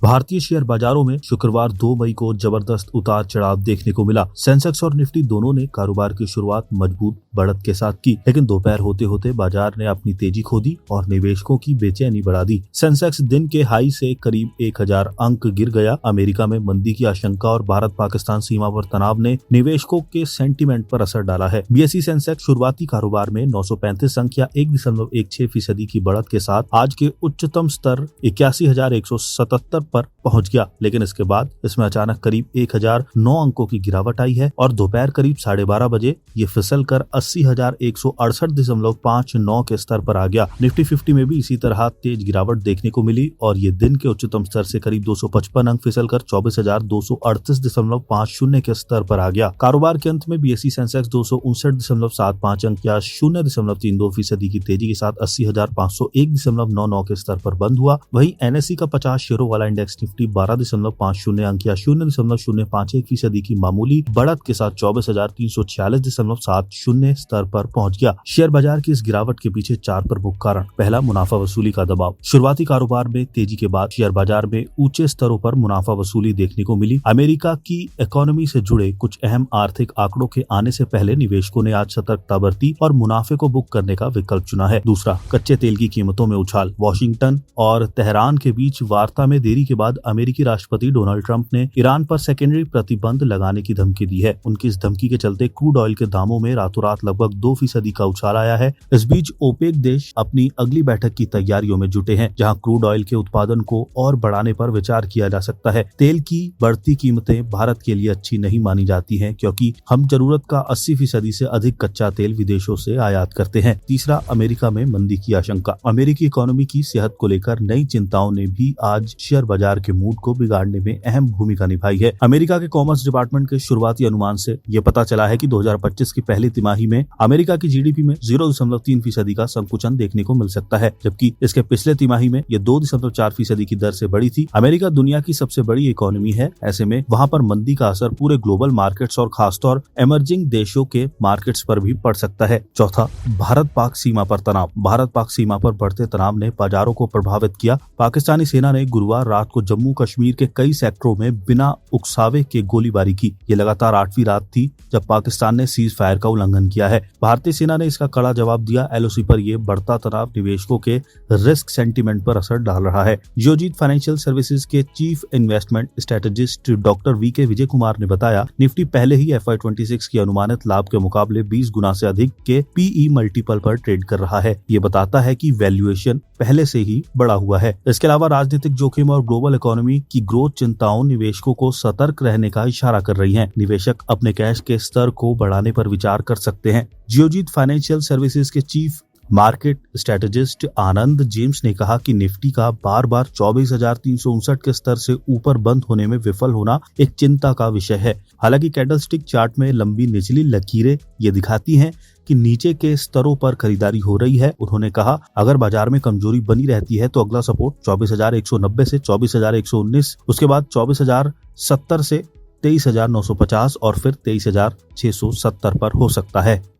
भारतीय शेयर बाजारों में शुक्रवार 2 मई को जबरदस्त उतार चढ़ाव देखने को मिला। सेंसेक्स और निफ्टी दोनों ने कारोबार की शुरुआत मजबूत बढ़त के साथ की, लेकिन दोपहर होते होते बाजार ने अपनी तेजी खो दी और निवेशकों की बेचैनी बढ़ा दी। सेंसेक्स दिन के हाई से करीब 1000 अंक गिर गया। अमेरिका में मंदी की आशंका और भारत पाकिस्तान सीमा पर तनाव ने निवेशकों के सेंटीमेंट पर असर डाला है। बीएसई सेंसेक्स शुरुआती कारोबार में 935 अंक या 1.16% की बढ़त के साथ आज के उच्चतम स्तर 81,177 पर पहुंच गया, लेकिन इसके बाद इसमें अचानक करीब 1009 अंकों की गिरावट आई है और दोपहर करीब 12:30 बजे ये फिसल कर 80,168.59 के स्तर पर आ गया। निफ्टी 50 में भी इसी तरह तेज गिरावट देखने को मिली और ये दिन के उच्चतम स्तर से करीब 255 अंक फिसल कर 24,238.50 के स्तर पर आ गया। कारोबार के अंत में बीएसई सेंसेक्स 259.75 अंक या 0.32% की तेजी के साथ 80,501.99 के स्तर पर बंद हुआ। वहीं एनएसई का 50 शेयरों वाला इंडेक्स निफ्टी 12.50 अंक या 0.051% की मामूली बढ़त के साथ 24,346.70 स्तर पर पहुंच गया। शेयर बाजार की इस गिरावट के पीछे 4 प्रमुख कारण। पहला, मुनाफा वसूली का दबाव। शुरुआती कारोबार में तेजी के बाद शेयर बाजार में ऊंचे स्तरों पर मुनाफा वसूली देखने को मिली। अमेरिका की इकोनॉमी से जुड़े कुछ अहम आर्थिक आंकड़ों के आने से पहले निवेशकों ने आज सतर्कता बरती और मुनाफे को बुक करने का विकल्प चुना है। दूसरा, कच्चे तेल की कीमतों में उछाल। वॉशिंगटन और तेहरान के बीच वार्ता में देरी के बाद अमेरिकी राष्ट्रपति डोनाल्ड ट्रंप ने ईरान पर सेकेंडरी प्रतिबंध लगाने की धमकी दी है। उनकी इस धमकी के चलते क्रूड ऑयल के दामों में रातों रात लगभग 2% का उछाल आया है। इस बीच ओपेक देश अपनी अगली बैठक की तैयारियों में जुटे हैं, जहां क्रूड ऑयल के उत्पादन को और बढ़ाने पर विचार किया जा सकता है। तेल की बढ़ती कीमतें भारत के लिए अच्छी नहीं मानी जाती हैं, क्योंकि हम जरूरत का 80% से अधिक कच्चा तेल विदेशों से आयात करते हैं। तीसरा, अमेरिका में मंदी की आशंका। अमेरिकी इकोनॉमी की सेहत को लेकर नई चिंताओं ने भी आज शेयर बाजार के मूड को बिगाड़ने में अहम भूमिका निभाई है। अमेरिका के कॉमर्स डिपार्टमेंट के शुरुआती अनुमान से यह पता चला है कि 2025 की पहली तिमाही में अमेरिका की जीडीपी में 0.3% का संकुचन देखने को मिल सकता है, जबकि इसके पिछले तिमाही में यह 2.4% की दर से बढ़ी थी। अमेरिका दुनिया की सबसे बड़ी इकोनॉमी है, ऐसे में वहां पर मंदी का असर पूरे ग्लोबल मार्केट्स और खासतौर इमर्जिंग देशों के मार्केट्स पर भी पड़ सकता है। चौथा, भारत पाक सीमा पर तनाव। भारत पाक सीमा पर बढ़ते तनाव ने बाजारों को प्रभावित किया। पाकिस्तानी सेना ने गुरुवार रात को जम्मू कश्मीर के कई सेक्टरों में बिना उकसावे के गोलीबारी की। ये लगातार 8वीं रात थी जब पाकिस्तान ने सीज फायर का उल्लंघन किया है। भारतीय सेना ने इसका कड़ा जवाब दिया। एलओसी पर यह बढ़ता तनाव निवेशकों के रिस्क सेंटीमेंट पर असर डाल रहा है। जियोजीत फाइनेंशियल सर्विसेज के chief investment strategist doctor VK Vijay Kumar ने बताया, निफ्टी पहले ही FY26 की अनुमानित लाभ के मुकाबले 20 गुना से अधिक के पीई मल्टीपल पर ट्रेड कर रहा है। ये बताता है कि वैल्यूएशन पहले से ही बढ़ा हुआ है। इसके अलावा राजनीतिक जोखिम और ग्लोबल इकोनॉमी की ग्रोथ चिंताओं निवेशकों को सतर्क रहने का इशारा कर रही हैं। निवेशक अपने कैश के स्तर को बढ़ाने पर विचार कर सकते हैं। जियोजीत फाइनेंशियल सर्विसेज के चीफ मार्केट स्ट्रेटेजिस्ट आनंद जेम्स ने कहा कि निफ्टी का बार बार 24,359 के स्तर से ऊपर बंद होने में विफल होना एक चिंता का विषय है। हालांकि कैंडलस्टिक चार्ट में लंबी निचली लकीरें ये दिखाती हैं कि नीचे के स्तरों पर खरीदारी हो रही है। उन्होंने कहा, अगर बाजार में कमजोरी बनी रहती है तो अगला सपोर्ट 24,190 से 24,119, उसके बाद 24,070 से 23,950 और फिर 23,670 पर हो सकता है।